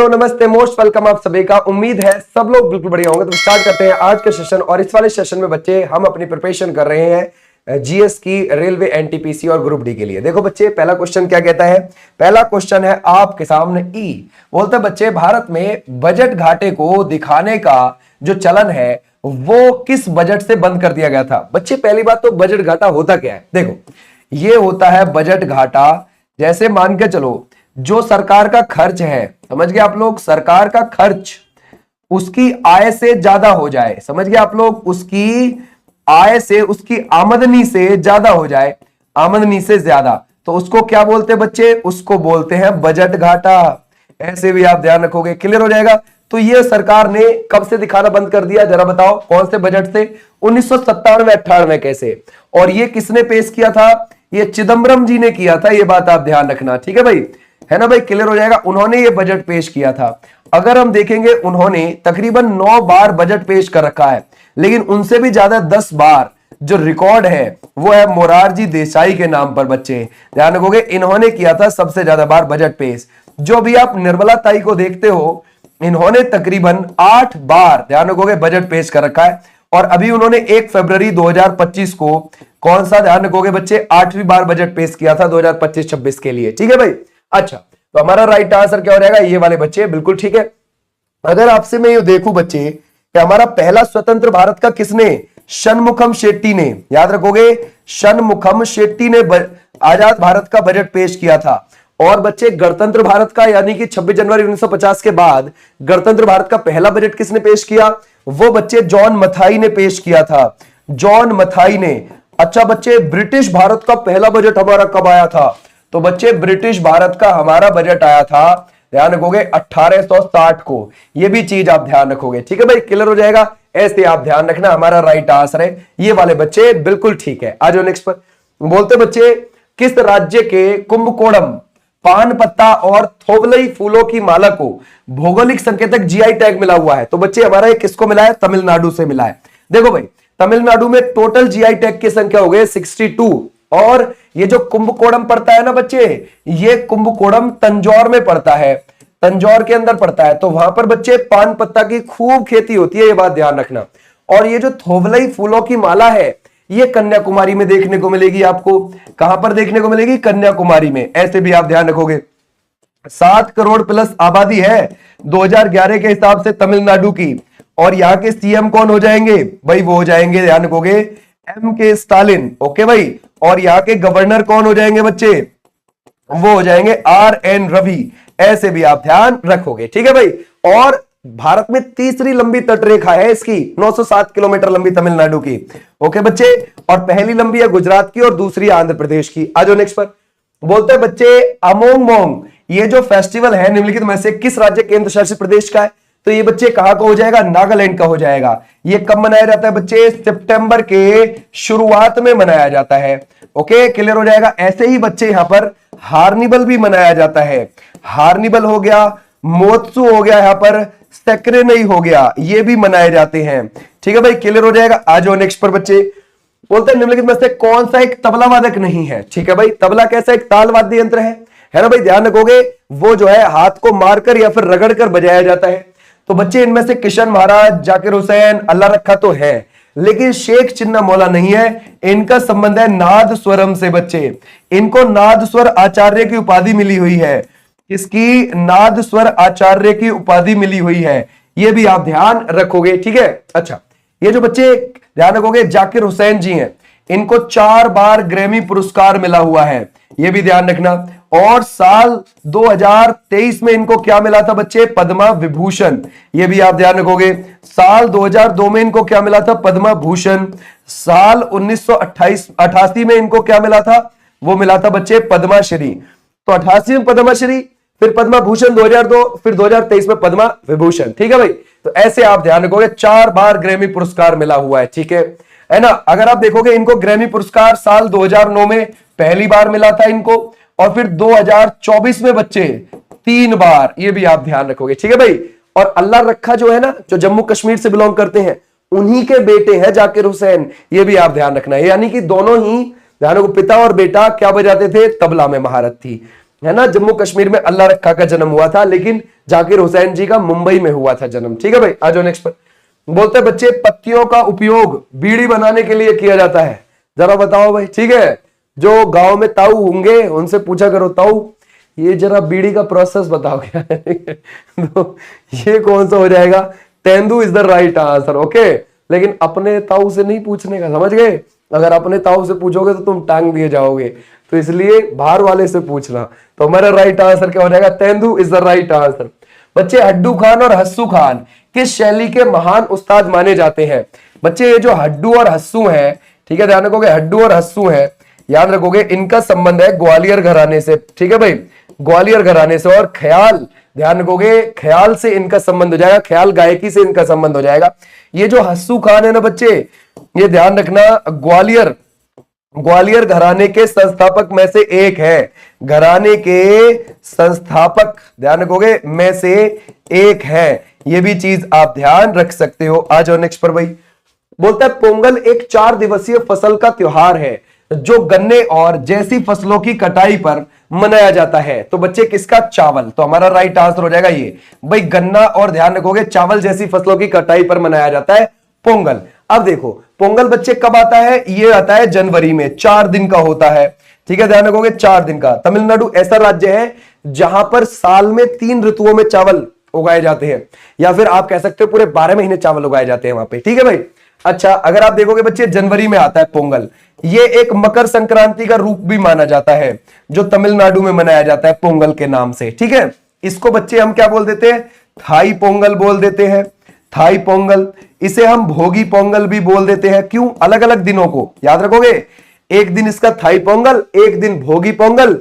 Hello नमस्ते most welcome आप सभी का। उम्मीद है सब लोग बिल्कुल बढ़िया होंगे। तो स्टार्ट करते हैं आज का सेशन। और इस वाले सेशन में बच्चे हम अपनी प्रिपरेशन कर रहे हैं जीएस की, रेलवे, एनटीपीसी और ग्रुप डी के लिए। देखो बच्चे, पहला क्वेश्चन क्या कहता है? पहला क्वेश्चन है आपके सामने ई बोलते हैं बच्चे, भारत में बजट घाटे को दिखाने का जो चलन है वो किस बजट से बंद कर दिया गया था? बच्चे पहली बात तो बजट घाटा होता क्या है? देखो, ये होता है बजट घाटा, जैसे मान के चलो जो सरकार का खर्च है, समझ गए आप लोग, सरकार का खर्च उसकी आय से ज्यादा हो जाए, समझ गए आप लोग, उसकी आय से, उसकी आमदनी से ज्यादा हो जाए, आमदनी से ज्यादा, तो उसको क्या बोलते हैं बच्चे? उसको बोलते हैं बजट घाटा। ऐसे भी आप ध्यान रखोगे, क्लियर हो जाएगा। तो ये सरकार ने कब से दिखाना बंद कर दिया, जरा बताओ कौन से बजट से? 1997-98 कैसे? और ये किसने पेश किया था? ये चिदम्बरम जी ने किया था। ये बात आप ध्यान रखना, ठीक है भाई, है ना भाई, क्लियर हो जाएगा। उन्होंने ये बजट पेश किया था। अगर हम देखेंगे, उन्होंने तकरीबन 9 बार बजट पेश कर रखा है, लेकिन उनसे भी ज्यादा 10 बार जो रिकॉर्ड है वो है मोरारजी देसाई के नाम पर। बच्चे ध्यान रखोगे, इन्होंने किया था सबसे ज्यादा बार बजट पेश। जो अभी आप निर्मला ताई को देखते हो, इन्होंने तकरीबन 8 बार, ध्यान रखोगे, बजट पेश कर रखा है। और अभी उन्होंने 1 फरवरी 2025 को कौन सा, ध्यान रखोगे बच्चे, 8वीं बार बजट पेश किया था 2025-26 के लिए, ठीक है भाई। अच्छा, तो हमारा राइट आंसर क्या हो जाएगा? ये वाले बच्चे, बिल्कुल ठीक है। अगर आपसे मैं ये देखूं बच्चे कि हमारा पहला स्वतंत्र भारत का किसने? षणमुखम शेट्टी ने, याद रखोगे, षणमुखम शेट्टी ने आजाद भारत का बजट पेश किया था। और बच्चे गणतंत्र भारत का, यानी कि 26 जनवरी 1950 के बाद गणतंत्र भारत का पहला बजट किसने पेश किया? वो बच्चे जॉन मथाई ने पेश किया था, जॉन मथाई ने। अच्छा बच्चे, ब्रिटिश भारत का पहला बजट हमारा कब आया था? तो बच्चे ब्रिटिश भारत का हमारा बजट आया था, ध्यान रखोगे, 1860 को। ये भी चीज आप ध्यान रखोगे, ठीक है भाई, क्लियर हो जाएगा। ऐसे आप ध्यान रखना, हमारा राइट आंसर है ये वाले बच्चे, बिल्कुल ठीक है। आ जाओ नेक्स्ट पर। बोलते बच्चे, किस राज्य के कुंभकोणम, पान पत्ता और थोबलई फूलों की माला को भौगोलिक संकेतक जीआई टैग मिला हुआ है? तो बच्चे हमारा ये किसको मिला है? तमिलनाडु से मिला है। देखो भाई, तमिलनाडु में टोटल जीआई टैग की संख्या हो गई 62। और ये जो कुंभकोणम पड़ता है ना बच्चे, ये कुंभकोणम तंजौर में पड़ता है, तंजौर के अंदर पड़ता है। तो वहां पर बच्चे पान पत्ता की खूब खेती होती है, ये बात ध्यान रखना। और ये जो थोबलई फूलों की माला है, ये कन्याकुमारी में देखने को मिलेगी आपको। कहां पर देखने को मिलेगी? कन्याकुमारी में। ऐसे भी आप ध्यान रखोगे। 7 करोड़ प्लस आबादी है 2011 के हिसाब से तमिलनाडु की। और यहाँ के सीएम कौन हो जाएंगे भाई? वो हो जाएंगे, ध्यान रखोगे, एम.के. स्टालिन। ओके भाई। और यहाँ के गवर्नर कौन हो जाएंगे बच्चे? वो हो जाएंगे आर.एन. रवि। ऐसे भी आप ध्यान रखोगे, ठीक है भाई। और भारत में तीसरी लंबी तटरेखा है इसकी, 907 किलोमीटर लंबी तमिलनाडु की। ओके बच्चे। और पहली लंबी है गुजरात की और दूसरी आंध्र प्रदेश की। आ जाओ नेक्स्ट पर। बोलते हैं बच्चे, अमोंग मोंग, ये जो फेस्टिवल है निम्नलिखित में से किस राज्य केंद्र शासित प्रदेश का है? तो ये बच्चे कहां का हो जाएगा? नागालैंड का हो जाएगा। ये कब मनाया जाता है बच्चे? सितंबर के शुरुआत में मनाया जाता है। ओके, क्लियर हो जाएगा। ऐसे ही बच्चे यहां पर हार्निवल भी मनाया जाता है। हार्निवल हो गया, मोत्सु हो गया, यहां पर सेक्रेनई हो गया, ये भी मनाए जाते हैं, ठीक है भाई, क्लियर हो जाएगा। आ जाओ नेक्स्ट पर बच्चे। बोलते हैं निम्नलिखित में से कौन सा एक तबला वादक नहीं है? ठीक है भाई, तबला कैसा एक ताल वाद्य यंत्र है ना भाई, ध्यान रखोगे। वो जो है हाथ को मारकर या फिर रगड़कर बजाया जाता है। तो बच्चे इनमें से किशन महाराज, जाकिर हुसैन, अल्लाह रखा तो है, लेकिन शेख चिन्ना मौला नहीं है। इनका संबंध है नाद स्वरम से बच्चे। इनको नाद स्वर आचार्य की उपाधि मिली हुई है। इसकी नाद स्वर आचार्य की उपाधि मिली हुई है, ये भी आप ध्यान रखोगे, ठीक है। अच्छा, ये जो बच्चे ध्यान रखोगे, जाकिर हुसैन जी हैं, इनको 4 बार ग्रैमी पुरस्कार मिला हुआ है, ये भी ध्यान रखना। और साल 2023 में इनको क्या मिला था बच्चे? पद्मा विभूषण, ये भी आप ध्यान रखोगे। साल 2002 में इनको क्या मिला था? पद्मा भूषण। साल 1988 में इनको क्या मिला था? वो मिला था बच्चे पद्माश्री। तो 88 में पद्माश्री, फिर पद्मा भूषण 2002, फिर 2023 में पद्मा विभूषण, ठीक है भाई। तो ऐसे आप ध्यान रखोगे, 4 बार ग्रैमी पुरस्कार मिला हुआ है, ठीक है ना। अगर आप देखोगे, इनको ग्रैमी पुरस्कार साल 2009 में पहली बार मिला था इनको, और फिर 2024 में बच्चे 3 बार, ये भी आप ध्यान रखोगे, ठीक है भाई। और अल्लाह रखा जो है ना, जो जम्मू कश्मीर से बिलोंग करते हैं, उन्हीं के बेटे हैं जाकिर हुसैन, ये भी आप ध्यान रखना है। यानी कि दोनों ही, ध्यान रखो, पिता और बेटा क्या बजाते थे? तबला में महारत थी। है ना, जम्मू कश्मीर में अल्लाह रखा का जन्म हुआ था, लेकिन जाकिर हुसैन जी का मुंबई में हुआ था जन्म। ठीक है भाई, आ जाओ नेक्स्ट पर। बोलते हैं बच्चे पत्तियों का उपयोग बीड़ी बनाने के लिए किया जाता है, जरा बताओ भाई। ठीक है, जो गांव में ताऊ होंगे उनसे पूछा करो, ताऊ ये जरा बीड़ी का प्रोसेस बताओ क्या है। तो ये कौन सा हो जाएगा, tendu is the right answer. Okay, लेकिन अपने ताऊ से नहीं पूछने का, समझ गए। अगर अपने ताऊ से पूछोगे तो तुम टांग दिए जाओगे, तो इसलिए बाहर वाले से पूछना। तो हमारा राइट आंसर क्या हो जाएगा, tendu is the right answer. बच्चे हड्डू खान और हस्सू खान किस शैली के महान उस्ताद माने जाते हैं। बच्चे ये जो हड्डू और हस्सू है, ठीक है, ध्यान रखोगे, हड्डू और हस्सू है, याद रखोगे, इनका संबंध है ग्वालियर घराने से। ठीक है भाई, ग्वालियर घराने से। और ख्याल, ध्यान रखोगे, ख्याल से इनका संबंध हो जाएगा, ख्याल गायकी से इनका संबंध हो जाएगा। ये जो हस्सू खान है ना बच्चे, ये ध्यान रखना, ग्वालियर घराने के संस्थापक में से एक है, घराने के संस्थापक, ध्यान रखोगे, में से एक है। ये भी चीज आप ध्यान रख सकते हो। आ जाओ नेक्स्ट पर भाई। बोलता है पोंगल एक 4 दिवसीय फसल का त्योहार है जो गन्ने और जैसी फसलों की कटाई पर मनाया जाता है। तो बच्चे किसका, चावल। तो हमारा राइट आंसर हो जाएगा ये भाई, गन्ना और ध्यान रखोगे चावल जैसी फसलों की कटाई पर मनाया जाता है पोंगल। अब देखो पोंगल बच्चे कब आता है, ये आता है जनवरी में, 4 दिन का होता है। ठीक है, ध्यान रखोगे 4 दिन का। तमिलनाडु ऐसा राज्य है जहां पर साल में 3 ऋतुओं में चावल उगाए जाते हैं, या फिर आप कह सकते हो पूरे 12 महीने चावल उगाए जाते हैं वहां पे। ठीक है भाई। अच्छा, अगर आप देखोगे बच्चे जनवरी में आता है पोंगल, ये एक मकर संक्रांति का रूप भी माना जाता है जो तमिलनाडु में मनाया जाता है पोंगल के नाम से। ठीक है, इसको बच्चे हम क्या बोल देते हैं, थाई पोंगल बोल देते हैं, थाई पोंगल। इसे हम भोगी पोंगल भी बोल देते हैं। क्यों, अलग अलग दिनों को याद रखोगे, एक दिन इसका थाई पोंगल, एक दिन भोगी पोंगल,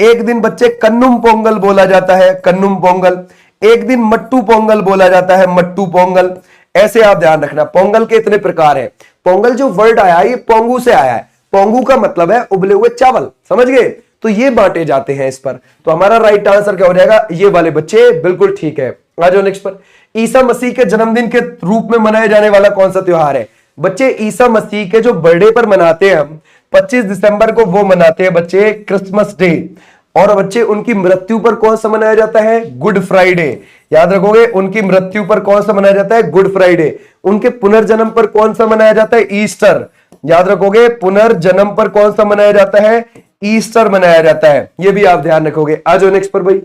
एक दिन बच्चे कन्नुम पोंगल बोला जाता है, कन्नुम पोंगल, एक दिन मट्टू पोंगल बोला जाता है, मट्टू पोंगल। ऐसे आप ध्यान रखना। पोंगल के इतने प्रकार है। पोंगल जो वर्ड आया है ये पोंगू से आया है, पोंगू का मतलब है उबले हुए चावल, समझ गए। तो ये बांटे जाते हैं इस पर। तो हमारा राइट आंसर क्या हो जाएगा, ये वाले बच्चे, बिल्कुल ठीक है। आ जाओ नेक्स्ट पर। ईसा मसीह के जन्मदिन के रूप में मनाया जाने वाला कौन सा त्योहार है। बच्चे ईसा मसीह के जो बर्थडे पर मनाते हैं हम, 25 दिसंबर को वो मनाते हैं बच्चे क्रिसमस डे। और बच्चे उनकी मृत्यु पर कौन सा मनाया जाता है, गुड फ्राइडे। याद रखोगे, उनकी मृत्यु पर कौन सा मनाया जाता है, गुड फ्राइडे। उनके पुनर्जन्म पर कौन सा मनाया जाता है, ईस्टर। याद रखोगे, पुनर्जन्म पर कौन सा मनाया जाता है, ईस्टर मनाया जाता है। ये भी आप ध्यान रखोगे। आ जाओ नेक्स्ट पर भाई।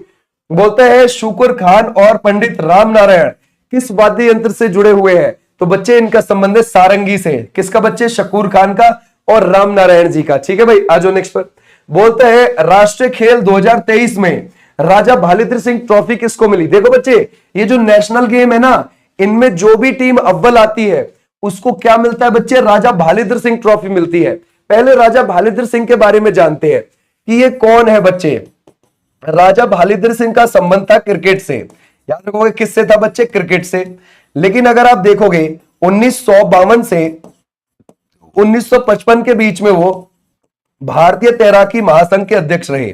बोलते हैं शुकुर खान और पंडित राम नारायण किस वाद्य यंत्र से जुड़े हुए हैं। तो बच्चे इनका संबंध है सारंगी से। किसका बच्चे, शकूर खान का और राम नारायण जी का। ठीक है भाई। आ जाओ नेक्स्ट पर। बोलते हैं राष्ट्रीय खेल 2023 में राजा भालीधर सिंह ट्रॉफी किसको मिली। देखो बच्चे, ये जो नेशनल गेम है ना, इनमें जो भी टीम अव्वल आती है उसको क्या मिलता है बच्चे, राजा भालीधर सिंह ट्रॉफी मिलती है। पहले राजा भालीधर सिंह के बारे में जानते हैं कि ये कौन है बच्चे। राजा भालीधर सिंह का संबंध था क्रिकेट से। याद रखोगे, किससे था बच्चे, क्रिकेट से। लेकिन अगर आप देखोगे 1952 से 1955 के बीच में वो भारतीय तैराकी महासंघ के अध्यक्ष रहे।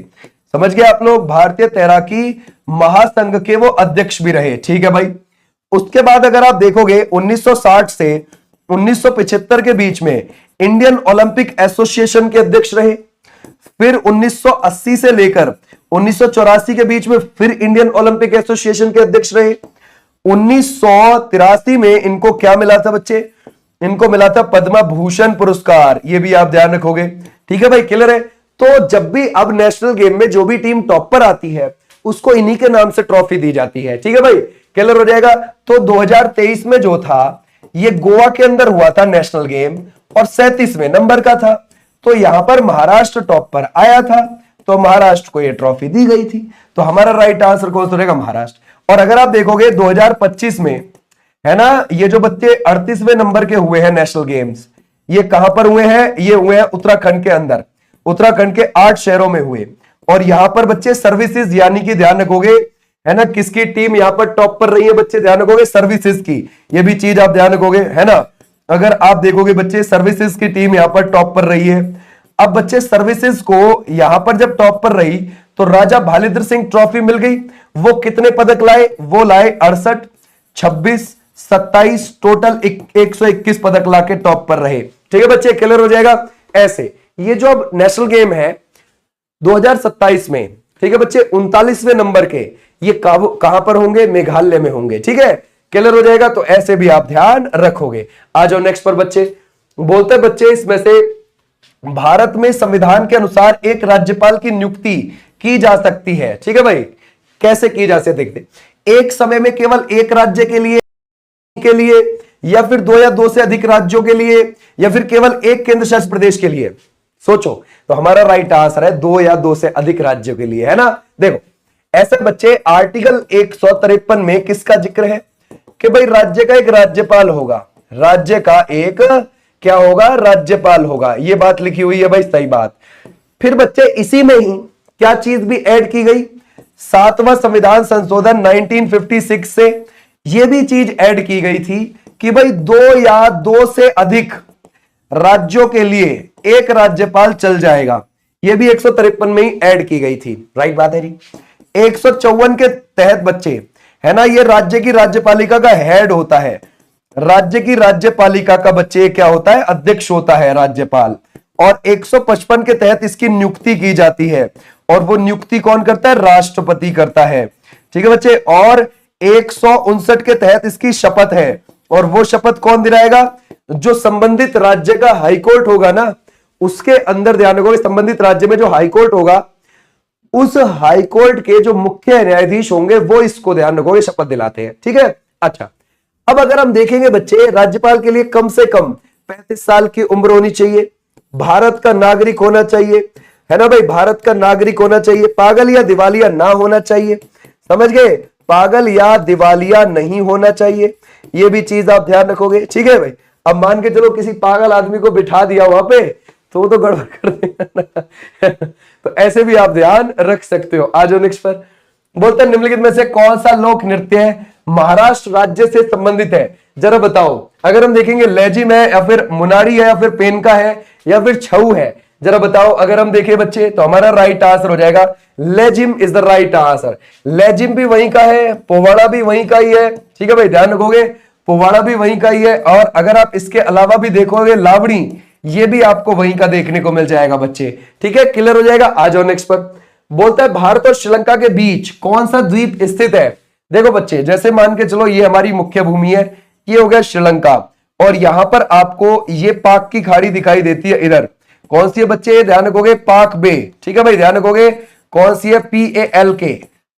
समझ गए आप लोग, भारतीय तैराकी महासंघ के वो अध्यक्ष भी रहे। ठीक है भाई। उसके बाद अगर आप देखोगे 1960 से 1975 के बीच में इंडियन ओलंपिक एसोसिएशन के अध्यक्ष रहे। फिर 1980 से लेकर 1984 के बीच में फिर इंडियन ओलंपिक एसोसिएशन के अध्यक्ष रहे। 1983 में इनको क्या मिला था बच्चे, इनको मिला था पद्म भूषण पुरस्कार। ये भी आप ध्यान रखोगे। ठीक है भाई, क्लियर है। तो जब भी अब नेशनल गेम में जो भी टीम टॉप पर आती है उसको इन्हीं के नाम से ट्रॉफी दी जाती है। ठीक है भाई, क्लियर हो जाएगा। तो 2023 में जो था ये गोवा के अंदर हुआ था नेशनल गेम और 37वें नंबर का था। तो यहां पर महाराष्ट्र टॉप पर आया था, तो महाराष्ट्र को ये ट्रॉफी दी गई थी। तो हमारा राइट आंसर कौन सा रहेगा, महाराष्ट्र। और अगर आप देखोगे 2025 में है ना, ये जो बच्चे 38वें नंबर के हुए हैं नेशनल गेम्स, ये कहां पर हुए हैं, ये हुए हैं उत्तराखंड के अंदर। उत्तराखंड के 8 शहरों में हुए। और यहां पर बच्चे सर्विसेज, यानी कि ध्यान रखोगे है ना, किसकी टीम यहां पर टॉप पर रही है बच्चे, ध्यान रखोगे सर्विसेज की। ये भी चीज आप ध्यान रखोगे, है ना। अगर आप देखोगे बच्चे सर्विसेज की टीम यहां पर टॉप पर रही है। अब बच्चे सर्विसेज को यहां पर जब टॉप पर रही तो राजा भालीधर सिंह ट्रॉफी मिल गई। वो कितने पदक लाए, वो लाए 68, 26, 27, टोटल 121 पदक लाके टॉप पर रहे। ठीक है बच्चे, क्लियर हो जाएगा। ऐसे ये जो अब नेशनल गेम है 2027 में ठीक है बच्चे, 39वें नंबर के ये कहां पर होंगे? मेघालय में होंगे। ठीक है, क्लियर हो जाएगा। तो ऐसे भी आप ध्यान रखोगे। आ जाओ नेक्स्ट पर बच्चे। बोलते हैं बच्चे इसमें से भारत में संविधान के अनुसार एक राज्यपाल की नियुक्ति की जा सकती है। ठीक है भाई, कैसे की जा सकती है? एक समय में केवल एक राज्य के लिए या फिर दो या दो से अधिक राज्यों के लिए या फिर केवल एक केंद्र शासित प्रदेश के लिए? सोचो। तो हमारा राइट आंसर है दो या दो से अधिक राज्यों के लिए, है ना। देखो ऐसे बच्चे आर्टिकल 153 में किसका जिक्र है कि भाई राज्य का एक राज्यपाल होगा। राज्य का एक क्या होगा? राज्यपाल होगा। ये बात लिखी हुई है भाई, सही बात। फिर बच्चे इसी में ही क्या चीज भी ऐड की गई? 7वां संविधान संशोधन 1956 से यह भी चीज ऐड की गई थी कि भाई दो या दो से अधिक राज्यों के लिए एक राज्यपाल चल जाएगा। यह भी 153 में ही ऐड की गई थी। राइट बात है जी। 154 के तहत बच्चे है ना, ये राज्य की राज्यपालिका का हेड होता है। राज्य की राज्यपालिका का बच्चे क्या होता है? अध्यक्ष होता है राज्यपाल। और 155 के तहत इसकी नियुक्ति की जाती है और वो नियुक्ति कौन करता है? राष्ट्रपति करता है। ठीक है बच्चे। और 159 के तहत इसकी शपथ है और वो शपथ कौन दिलाएगा? जो संबंधित राज्य का हाईकोर्ट होगा ना, उसके अंदर ध्यान रखोगे, संबंधित राज्य में जो हाईकोर्ट होगा उस हाईकोर्ट के जो मुख्य न्यायाधीश होंगे वो इसको ध्यान रखोगे शपथ दिलाते हैं। ठीक है। अच्छा, अब अगर हम देखेंगे बच्चे, राज्यपाल के लिए कम से कम 35 साल की उम्र होनी चाहिए, भारत का नागरिक होना चाहिए, है ना भाई, भारत का नागरिक होना चाहिए, पागल या दिवालिया ना होना चाहिए। समझ गए? पागल या दिवालिया नहीं होना चाहिए, ये भी चीज आप ध्यान रखोगे। ठीक है भाई। अब मान के चलो किसी पागल आदमी को बिठा दिया वहां पे तो वो तो गड़बड़ कर देगा। तो ऐसे भी आप ध्यान रख सकते हो। आ जाओ नेक्स्ट पर। बोलते हैं निम्नलिखित में से कौन सा लोक नृत्य महाराष्ट्र राज्य से संबंधित है? जरा बताओ। अगर हम देखेंगे लेजिम है या फिर मुनारी है या फिर पेनका है या फिर छऊ है, जरा बताओ। अगर हम देखें बच्चे तो हमारा राइट आंसर हो जाएगा lezim is the right answer. Lezim भी वहीं का है, पोवाड़ा भी वहीं का ही है। ठीक है भाई, ध्यान रखोगे, पोवाड़ा भी वहीं का ही है। और अगर आप इसके अलावा भी देखोगे लावणी, ये भी आपको वहीं का देखने को मिल जाएगा बच्चे। ठीक है, क्लियर हो जाएगा। आ जाओ नेक्स्ट पर। बोलता है भारत और श्रीलंका के बीच कौन सा द्वीप स्थित है? देखो बच्चे, जैसे मान के चलो ये हमारी मुख्य भूमि है, ये हो गया श्रीलंका, और यहां पर आपको ये पाक की खाड़ी दिखाई देती है। इधर कौन सी है बच्चे? ध्यान रखोगे, पाक बे। ठीक है भाई, ध्यान रखोगे कौन सी है? PALK,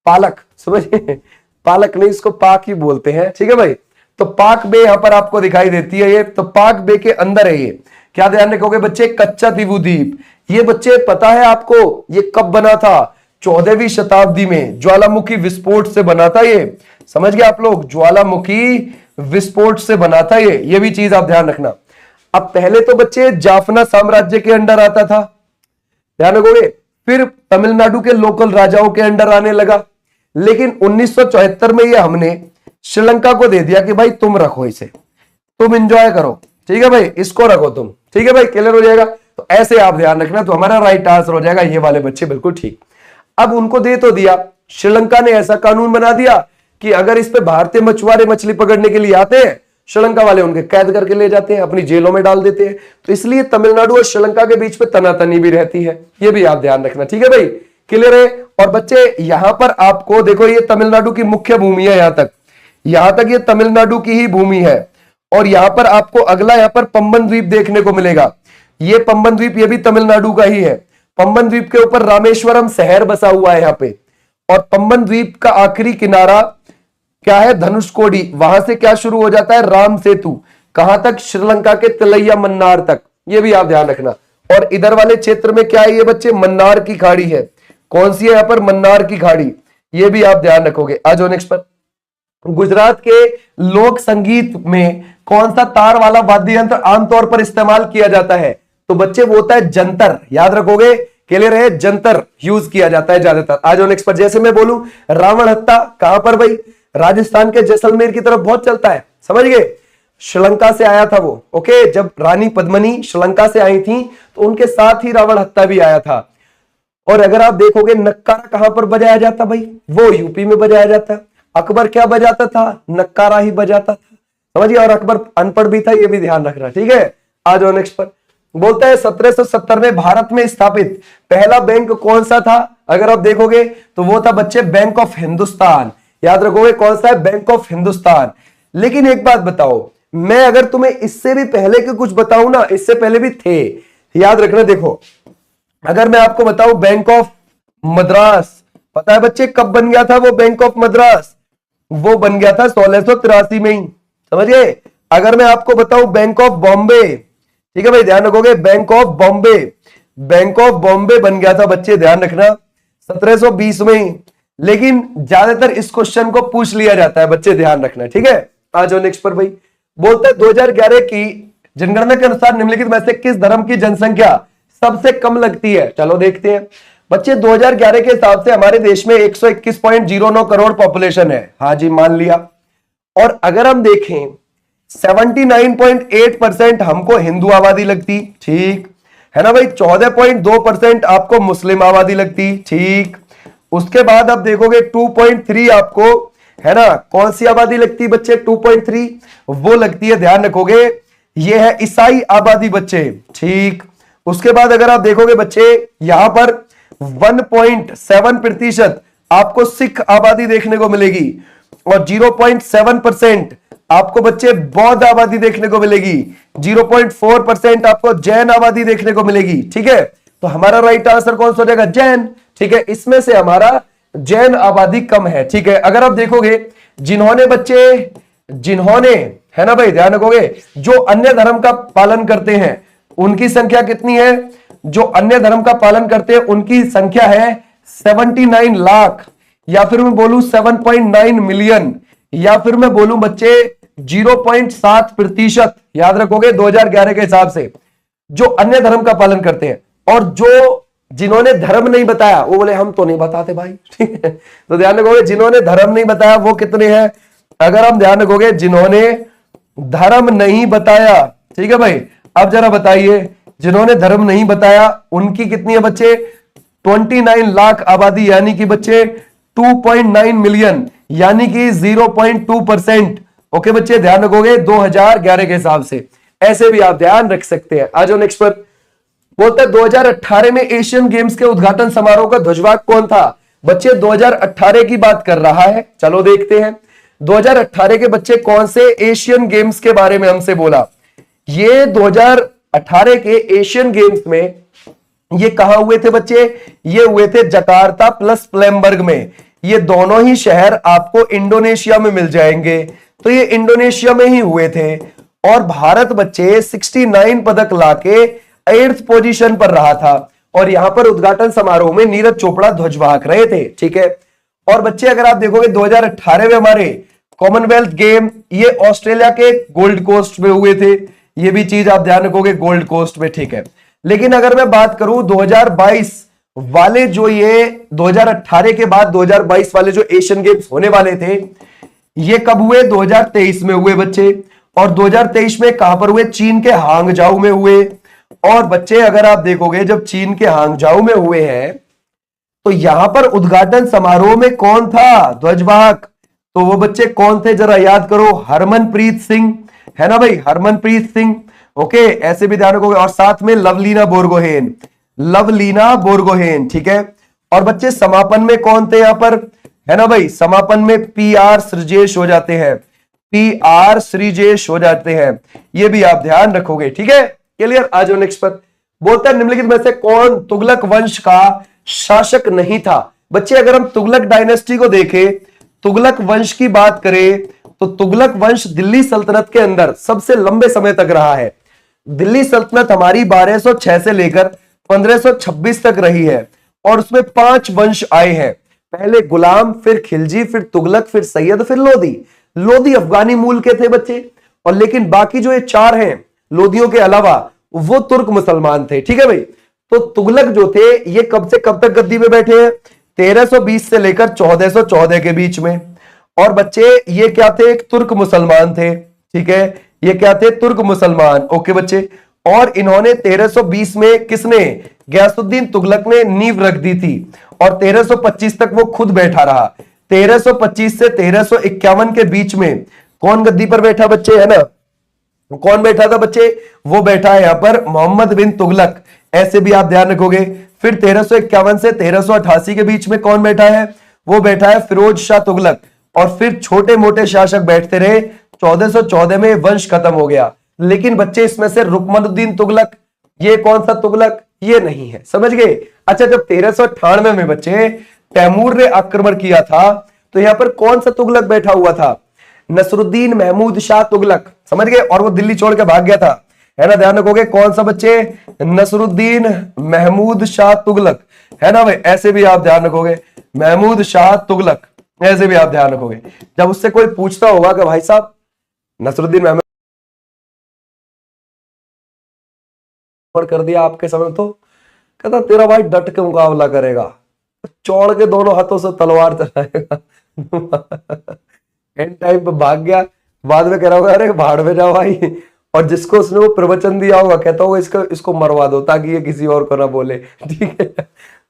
पालक। समझिए, पालक नहीं, इसको पाक ही बोलते हैं। ठीक है भाई। तो पाक बे यहां पर आपको दिखाई देती है। ये तो पाक बे के अंदर है ये। क्या ध्यान रखोगे बच्चे? कच्चातीवू द्वीप। ये बच्चे पता है आपको ये कब बना था? 14वीं शताब्दी में ज्वालामुखी विस्फोट से बना था ये। समझ गए आप लोग? ज्वालामुखी विस्फोट से बना था ये भी चीज आप ध्यान रखना। अब पहले तो बच्चे जाफना साम्राज्य के अंडर आता था, ध्यान रखोगे। फिर तमिलनाडु के लोकल राजाओं के अंडर आने लगा, लेकिन 1974 में ये हमने श्रीलंका को दे दिया कि भाई तुम रखो इसे, तुम एंजॉय करो। ठीक है भाई, इसको रखो तुम। ठीक है भाई, क्लियर हो जाएगा। तो ऐसे आप ध्यान रखना। तो हमारा राइट आंसर हो जाएगा ये वाले बच्चे, बिल्कुल ठीक। अब उनको दे तो दिया, श्रीलंका ने ऐसा कानून बना दिया कि अगर इस पे भारतीय मछुआरे मछली पकड़ने के लिए आते हैं, श्रीलंका वाले उनके कैद करके ले जाते हैं, अपनी जेलों में डाल देते हैं। तो इसलिए तमिलनाडु और श्रीलंका के बीच में तनातनी भी रहती है। ये भी आप ध्यान रखना। ठीक है भाई, क्लियर है। और बच्चे यहां पर आपको देखो, ये तमिलनाडु की मुख्य भूमि है। यहां तक ये तमिलनाडु की ही भूमि है। और यहां पर आपको अगला यहां पर पंबन द्वीप देखने को मिलेगा। ये पंबन द्वीप, ये भी तमिलनाडु का ही है। पंबन द्वीप के ऊपर रामेश्वरम शहर बसा हुआ है यहाँ पे। और पंबन द्वीप का आखिरी किनारा क्या है? धनुषकोडी। वहां से क्या शुरू हो जाता है? राम सेतु। कहां तक? श्रीलंका के तिलैया मन्नार तक। ये भी आप ध्यान रखना। और इधर वाले क्षेत्र में क्या है ये बच्चे? मन्नार की खाड़ी है। कौन सी है यहाँ पर? मन्नार की खाड़ी। ये भी आप ध्यान रखोगे। आ जाओ नेक्स्ट पर। गुजरात के लोक संगीत में कौन सा तार वाला वाद्य यंत्र आमतौर पर इस्तेमाल किया जाता है? तो बच्चे वो होता है जंतर। याद रखोगे, क्लियर है, जंतर यूज किया जाता है ज्यादातर। आ जाओ नेक्स्ट पर। जैसे मैं बोलूं रावण हत्था कहां पर भाई? राजस्थान के जैसलमेर की तरफ बहुत चलता है। समझ गए? श्रीलंका से आया था वो। ओके, जब रानी पद्मनी श्रीलंका से आई थी तो उनके साथ ही रावण हत्था भी आया था। और अगर आप देखोगे नक्कारा कहां पर बजाया जाता भाई? वो यूपी में बजाया जाता। अकबर क्या बजाता था? नक्कारा ही बजाता था। समझिए। और अकबर अनपढ़ भी था, ये भी ध्यान रखना। ठीक है, आ जाओ नेक्स्ट पर। बोलता है 1770 में भारत में स्थापित पहला बैंक कौन सा था? अगर आप देखोगे तो वो था बच्चे बैंक ऑफ हिंदुस्तान। याद रखोगे कौन सा है? Bank of Hindustan. लेकिन एक बात बताओ, मैं अगर तुम्हें इससे भी पहले के कुछ बताऊं ना, इससे पहले भी थे, याद रखना। देखो अगर मैं आपको बताऊं बैंक ऑफ मद्रास, पता है बच्चे कब बन गया था वो बैंक ऑफ मद्रास? वो बन गया था 1683 में ही, समझ गए। अगर मैं आपको बताऊं बैंक ऑफ बॉम्बे, ठीक है भाई ध्यान रखोगे, bank of Bombay, bank of Bombay बन गया था बच्चे, ध्यान रखना 1720 में ही। लेकिन ज्यादातर इस क्वेश्चन को पूछ लिया जाता है बच्चे, ध्यान रखना, ठीक है। आ जाओ नेक्स्ट पर भाई। बोलते हैं 2011 की जनगणना के अनुसार निम्नलिखित में से किस धर्म की जनसंख्या सबसे कम लगती है? चलो देखते हैं बच्चे। 2011 के हिसाब से हमारे देश में 121.09 करोड़ पॉपुलेशन है, हाँ जी मान लिया। और अगर हम देखें 79.8% हमको हिंदू आबादी लगती, ठीक है ना भाई। 14.2% आपको मुस्लिम आबादी लगती, ठीक। उसके बाद आप देखोगे 2.3 आपको, है ना, कौन सी आबादी लगती है बच्चे? 2.3 वो लगती है, ध्यान रखोगे, ये है ईसाई आबादी बच्चे, ठीक। उसके बाद अगर आप देखोगे बच्चे यहां पर 1.7% आपको सिख आबादी देखने को मिलेगी और 0.7% आपको बच्चे बौद्ध आबादी देखने को मिलेगी, 0.4% आपको जैन आबादी देखने को मिलेगी, ठीक है। तो हमारा राइट आंसर कौन सा हो जाएगा? जैन, ठीक है। इसमें से हमारा जैन आबादी कम है, ठीक है। अगर आप देखोगे जिन्होंने बच्चे, जिन्होंने, है ना भाई ध्यान रखोगे, जो अन्य धर्म का पालन करते हैं उनकी संख्या कितनी है? जो अन्य धर्म का पालन करते हैं उनकी संख्या है 79 लाख, या फिर मैं बोलूं 7.9 मिलियन, या फिर मैं बोलूं बच्चे 0.7%। याद रखोगे 2011 के हिसाब से जो अन्य धर्म का पालन करते हैं, और जो जिन्होंने धर्म नहीं बताया वो बोले हम तो नहीं बताते भाई, ठीक है। तो ध्यान रखोगे जिन्होंने धर्म नहीं बताया वो कितने हैं? अगर हम ध्यान रखोगे जिन्होंने धर्म नहीं बताया, ठीक है भाई। अब जरा बताइए जिन्होंने धर्म नहीं बताया उनकी कितनी है बच्चे? 29 लाख आबादी, यानी कि बच्चे 2.9 मिलियन, यानी कि 0.2%। ओके बच्चे ध्यान रखोगे 2011 के हिसाब से, ऐसे भी आप ध्यान रख सकते हैं। आ जाओ नेक्स्ट पर। बोलते हैं 2018 में एशियन गेम्स के उद्घाटन समारोह का ध्वजवाहक कौन था? बच्चे 2018 की बात कर रहा है, चलो देखते हैं 2018 के बच्चे कौन से एशियन गेम्स के बारे में हमसे बोला। ये 2018 के एशियन गेम्स में ये कहां हुए थे बच्चे? ये हुए थे जकार्ता प्लस प्लेमबर्ग में। ये दोनों ही शहर आपको इंडोनेशिया में मिल जाएंगे, तो ये इंडोनेशिया में ही हुए थे। और भारत बच्चे 69 पदक लाके 8th पोजीशन पर रहा था, और यहां पर उद्घाटन समारोह में नीरज चोपड़ा ध्वजवाहक रहे थे, ठीक है। और बच्चे अगर आप देखोगे 2018 में हमारे कॉमनवेल्थ गेम ये ऑस्ट्रेलिया के गोल्ड कोस्ट में हुए थे, ये भी चीज आप ध्यान रखोगे गोल्ड कोस्ट में, ठीक है। लेकिन अगर मैं बात करूं 2022 वाले, जो ये 2018 के बाद 2022 वाले जो एशियन गेम्स होने वाले थे, ये कब हुए? 2023 में हुए बच्चे। और 2023 में कहां पर हुए? चीन के हांगजाऊ में हुए। और बच्चे अगर आप देखोगे जब चीन के हांगजाऊ में हुए हैं तो यहां पर उद्घाटन समारोह में कौन था ध्वजवाहक? तो वो बच्चे कौन थे जरा याद करो, हरमनप्रीत सिंह, है ना भाई, हरमनप्रीत सिंह। ओके ऐसे भी ध्यान रखोगे, और साथ में लवलीना बोरगोहेन, लवलीना बोरगोहेन, ठीक है। और बच्चे समापन में कौन थे यहां पर? है ना भाई, समापन में PR श्रीजेश हो जाते हैं, PR श्रीजेश हो जाते हैं, ये भी आप ध्यान रखोगे, ठीक है। क्लियर? आ जाओ नेक्स्ट पर। बोलता है निम्नलिखित में से कौन तुगलक वंश का शासक नहीं था? बच्चे अगर हम तुगलक डायनेस्टी को देखें, तुगलक वंश की बात करें तो तुगलक वंश दिल्ली सल्तनत के अंदर सबसे लंबे समय तक रहा है। दिल्ली सल्तनत हमारी 1206 से लेकर 1526 तक रही है, और उसमें 5 वंश आए हैं। पहले गुलाम, फिर खिलजी, फिर तुगलक, फिर सैयद, फिर लोधी। लोधी अफगानी मूल के थे बच्चे, और लेकिन बाकी जो ये 4 हैं लोधियों के अलावा वो तुर्क मुसलमान थे, ठीक है भाई। तो तुगलक जो थे ये कब से कब तक गद्दी में बैठे हैं? 1320 से लेकर 1414 के बीच में। और बच्चे ये क्या थे? एक तुर्क मुसलमान थे, ठीक है। ये क्या थे? तुर्क मुसलमान, ओके बच्चे। और इन्होंने 1320 में किसने? गयासुद्दीन तुगलक ने नींव रख दी थी, और 1325 तक वो खुद बैठा रहा। 1325 से 1351 के बीच में कौन गद्दी पर बैठा बच्चे? है ना, कौन बैठा था बच्चे? वो बैठा है यहां पर मोहम्मद बिन तुगलक, ऐसे भी आप ध्यान रखोगे। फिर 1351 से 1388 के बीच में कौन बैठा है? वो बैठा है फिरोज शाह तुगलक। और फिर छोटे मोटे शासक बैठते रहे, 1414 में वंश खत्म हो गया। लेकिन बच्चे इसमें से रुकमनुद्दीन तुगलक, ये कौन सा तुगलक? ये नहीं है, समझ गए? अच्छा, जब 1398 में बच्चे तैमूर ने आक्रमण किया था तो यहां पर कौन सा तुगलक बैठा हुआ था? नसरुद्दीन महमूद शाह तुगलक, समझ गए? और वो दिल्ली छोड़ के भाग गया था, है ना? ध्यान रखोगे कौन सा बच्चे? नसरुद्दीन महमूद शाह तुगलक, है ना भाई? ऐसे भी आप ध्यान रखोगे, महमूद शाह तुगलक, ऐसे भी आप ध्यान रखोगे। जब उससे कोई पूछता होगा कि भाई साहब नसरुद्दीन महमूद कर दिया आपके समय, तो कहता तेरा भाई डट के मुकाबला करेगा, चौड़ के दोनों हाथों से तलवार चलाएगा। एंड टाइम पे भाग गया, बाद में कह रहा होगा अरे भाड़ में जाओ भाई। और जिसको उसने वो प्रवचन दिया होगा कहता होगा इसको मरवा दो ताकि ये किसी और को ना बोले, ठीक है?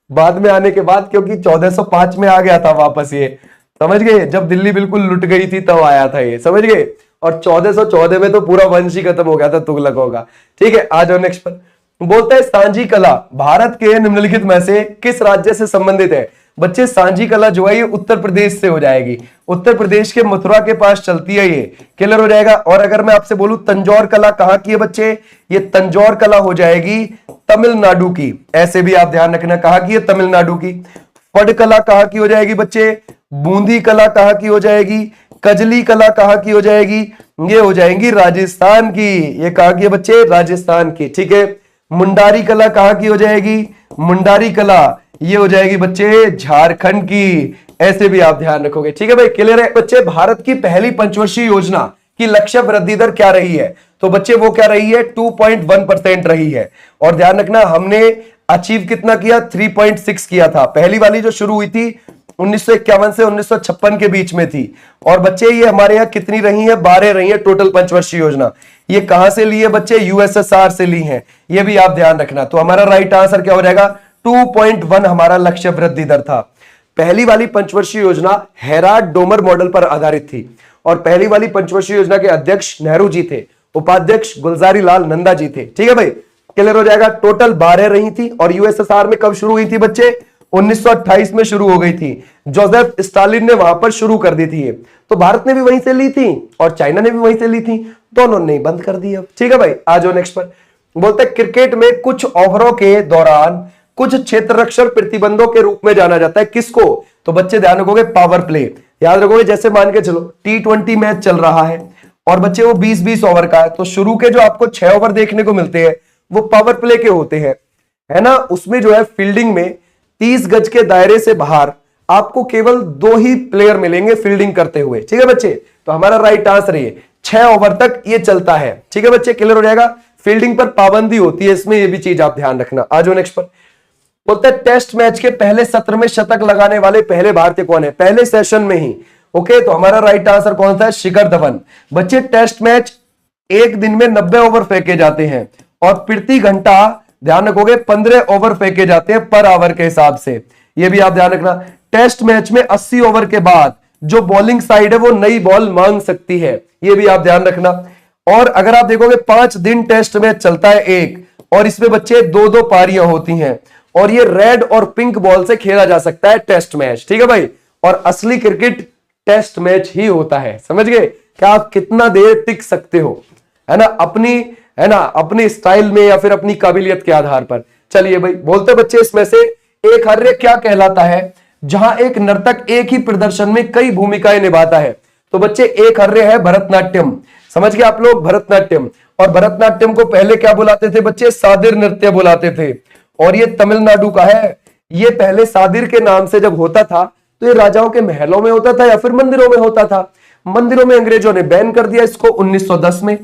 बाद में आने के बाद, क्योंकि 1405 में आ गया था वापस ये, समझ गए? जब दिल्ली बिल्कुल लुट गई थी तब आया था ये, समझ गए? और 1414 में तो पूरा वंश ही खत्म हो गया था तुगलकों का, ठीक है? आ जाओ नेक्स्ट पर। बोलता है सांझी कला भारत के निम्नलिखित में से किस राज्य से संबंधित है? बच्चे सांझी कला जो है ये उत्तर प्रदेश से हो जाएगी, उत्तर प्रदेश के मथुरा के पास चलती है, ये क्लियर हो जाएगा। और अगर मैं आपसे बोलूं तंजौर कला कहां की है बच्चे? ये तंजौर कला हो जाएगी तमिलनाडु की, ऐसे भी आप ध्यान रखना, कहां की है? तमिलनाडु की। फड़ कला कहां की हो जाएगी बच्चे? बूंदी कला कहां की हो जाएगी? कजली कला कहां की हो जाएगी? ये हो जाएंगी राजस्थान की। ये कहां की है बच्चे? राजस्थान की, ठीक है। मुंडारी कला कहां की हो जाएगी? मुंडारी कला ये हो जाएगी बच्चे झारखंड की, ऐसे भी आप ध्यान रखोगे, ठीक है भाई? क्लियर है बच्चे? भारत की पहली पंचवर्षीय योजना की लक्ष्य वृद्धि दर क्या रही है? तो बच्चे वो क्या रही है? 2.1% रही है। और ध्यान रखना हमने अचीव कितना किया? 3.6 किया था। पहली वाली जो शुरू हुई थी 1951 से 1956 के बीच में थी। और बच्चे ये हमारे यहाँ कितनी रही है? 12 रही है टोटल पंचवर्षीय योजना। ये कहां से ली है बच्चे? यूएसएसआर से ली है, ये भी आप ध्यान रखना। तो हमारा राइट आंसर क्या हो जाएगा? 2.1 हमारा लक्ष्य वृद्धि दर था। पहली वाली पंचवर्षीय योजना हेराड डोमर मॉडल पर आधारित थी और पहली वाली पंचवर्षीय योजना के अध्यक्ष नेहरू जी थे, उपाध्यक्ष गुलजारी लाल नंदा जी थे, ठीक है भाई? क्लियर हो जाएगा? टोटल 12 रही थी। और यूएसएसआर में कब शुरू हुई थी बच्चे? 1928 में शुरू हो गई थी, जोसेफ स्टालिन ने वहां पर शुरू कर दी थी ये। तो भारत ने भी वहीं से ली थी और चाइना ने भी वहीं से ली थी, दोनों ने बंद कर दी अब, ठीक है भाई? आ जाओ नेक्स्ट पर। बोलते हैं क्रिकेट में कुछ ओवरों के दौरान कुछ क्षेत्र रक्षण प्रतिबंधों के रूप में जाना जाता है, किसको? तो बच्चे ध्यान रखोगे पावर प्ले, याद रखोगे। जैसे मान के चलो T20 मैच चल रहा है और बच्चे वो 20-20 ओवर का है, तो शुरू के जो आपको 6 ओवर देखने को मिलते हैं वो पावर प्ले के होते हैं, है ना? उसमें जो है फील्डिंग में 30 गज के दायरे से बाहर आपको केवल 2 ही प्लेयर मिलेंगे फील्डिंग करते हुए, ठीक है बच्चे? तो हमारा राइट आंसर ये 6 ओवर तक ये चलता है, ठीक है बच्चे? क्लियर हो जाएगा? फील्डिंग पर पाबंदी होती है इसमें, ये भी चीज आप ध्यान रखना। आ जाओ नेक्स्ट पर। बोलते हैं टेस्ट मैच के पहले सत्र में शतक लगाने वाले पहले भारतीय कौन है? पहले सेशन में ही, ओके? तो हमारा राइट आंसर कौन सा है? शिखर धवन। बच्चे टेस्ट मैच एक दिन में 90 ओवर फेंके जाते हैं और प्रति घंटा ध्यान रखोगे 15 ओवर फेंके जाते हैं पर आवर के हिसाब से, ये भी आप ध्यान रखना। टेस्ट मैच में 80 ओवर के बाद जो बॉलिंग साइड है वो नई बॉल मांग सकती है, ये भी आप ध्यान रखना। और अगर आप देखोगे 5 दिन टेस्ट मैच चलता है एक, और इसमें बच्चे 2-2 पारियां होती हैं और ये रेड और पिंक बॉल से खेला जा सकता है टेस्ट मैच, ठीक है भाई? और असली क्रिकेट टेस्ट मैच ही होता है, समझ गए? क्या आप कितना देर टिक सकते हो, है ना? अपनी स्टाइल में या फिर अपनी काबिलियत के आधार पर। चलिए भाई, बोलते बच्चे इसमें से एक हर्रे क्या कहलाता है जहां एक नर्तक एक ही प्रदर्शन में कई भूमिकाएं निभाता है? तो बच्चे एक हर्रे है भरतनाट्यम, समझ गए आप लोग? भरतनाट्यम। और भरतनाट्यम को पहले क्या बुलाते थे बच्चे? सादिर नृत्य बुलाते थे। और ये तमिलनाडु का है। ये पहले सादिर के नाम से जब होता था तो ये राजाओं के महलों में होता था या फिर मंदिरों में होता था। मंदिरों में अंग्रेजों ने बैन कर दिया इसको 1910 में।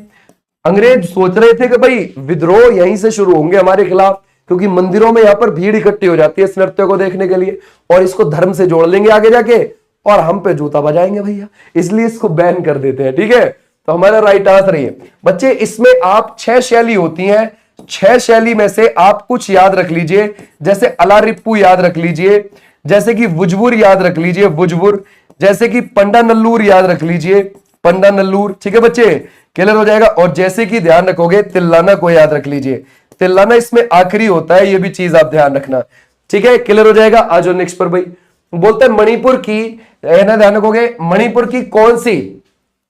अंग्रेज सोच रहे थे कि भाई विद्रोह यहीं से शुरू होंगे हमारे खिलाफ, क्योंकि मंदिरों में यहां पर भीड़ इकट्ठी हो जाती है इस नृत्य को देखने के लिए, और इसको धर्म से जोड़ लेंगे आगे जाके और हम पे जूता बजाएंगे भैया, इसलिए इसको बैन कर देते हैं, ठीक है? तो हमारा राइट आंसर ये बच्चे। इसमें आप 6 शैली होती हैं, 6 शैली में से आप कुछ याद रख लीजिए, जैसे अलारिप्पू याद रख लीजिए, जैसे कि वुजबुर याद रख लीजिए, वुजबुर, जैसे कि पंडा नल्लूर याद रख लीजिए, पंडा नल्लूर, ठीक है बच्चे? क्लियर हो जाएगा। और जैसे कि ध्यान रखोगे तिल्लाना को याद रख लीजिए, तिल्लाना इसमें आखिरी होता है, ये भी चीज आप ध्यान रखना, ठीक है। क्लियर हो जाएगा। आ जाओ नेक्स्ट पर भाई, बोलते हैं मणिपुर की, है ना, ध्यान रखोगे, मणिपुर की कौन सी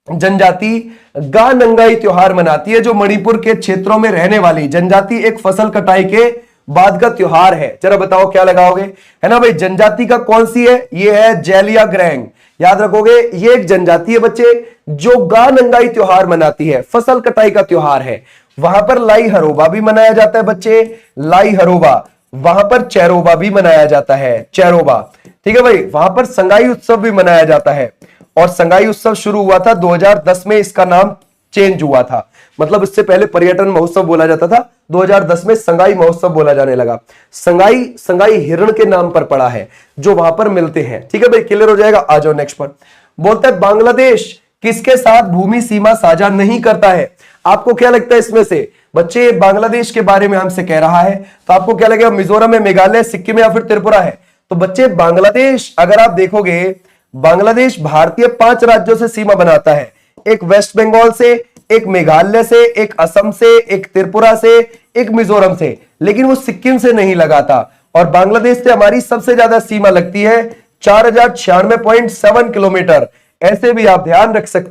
जनजाति गा नंगाई त्योहार मनाती है। जो मणिपुर के क्षेत्रों में रहने वाली जनजाति एक फसल कटाई के बाद का त्योहार है, जरा बताओ क्या लगाओगे, है ना भाई। जनजाति का कौन सी है, ये है जैलिया ग्रैंग, याद रखोगे। ये एक जनजाति है बच्चे जो गा नंगाई त्योहार मनाती है, फसल कटाई का त्योहार है। वहां पर लाई हरोबा भी मनाया जाता है बच्चे, लाई हरोबा। वहां पर चैरोबा भी मनाया जाता है, चैरोबा, ठीक है भाई। वहां पर संगाई उत्सव भी मनाया जाता है, और संगाई उत्सव शुरू हुआ था 2010 में, इसका नाम चेंज हुआ था। मतलब इससे पहले पर्यटन महोत्सव बोला जाता था, 2010 में संगाई महोत्सव बोला जाने लगा। संगाई, संगाई हिरण के नाम पर पड़ा है जो वहां पर मिलते हैं, ठीक है भाई। क्लियर हो जाएगा। आ जाओ नेक्स्ट पर, बोलता है बांग्लादेश किसके साथ भूमि सीमा साझा नहीं करता है। आपको क्या लगता है इसमें से बच्चे, बांग्लादेश के बारे में हमसे कह रहा है, तो आपको क्या लगेगा, मिजोरम है, मेघालय, सिक्किम या फिर त्रिपुरा है। तो बच्चे बांग्लादेश, अगर आप देखोगे, बांग्लादेश भारतीय 5 राज्यों से सीमा बनाता है, एक वेस्ट बंगाल से, एक मेघालय से, एक असम से, एक त्रिपुरा से, एक मिजोरम से, लेकिन वो सिक्किम से नहीं लगाता। और बांग्लादेश से हमारी सबसे ज्यादा सीमा लगती है 4096.7 किलोमीटर। ऐसे भी आप ध्यान रख सकते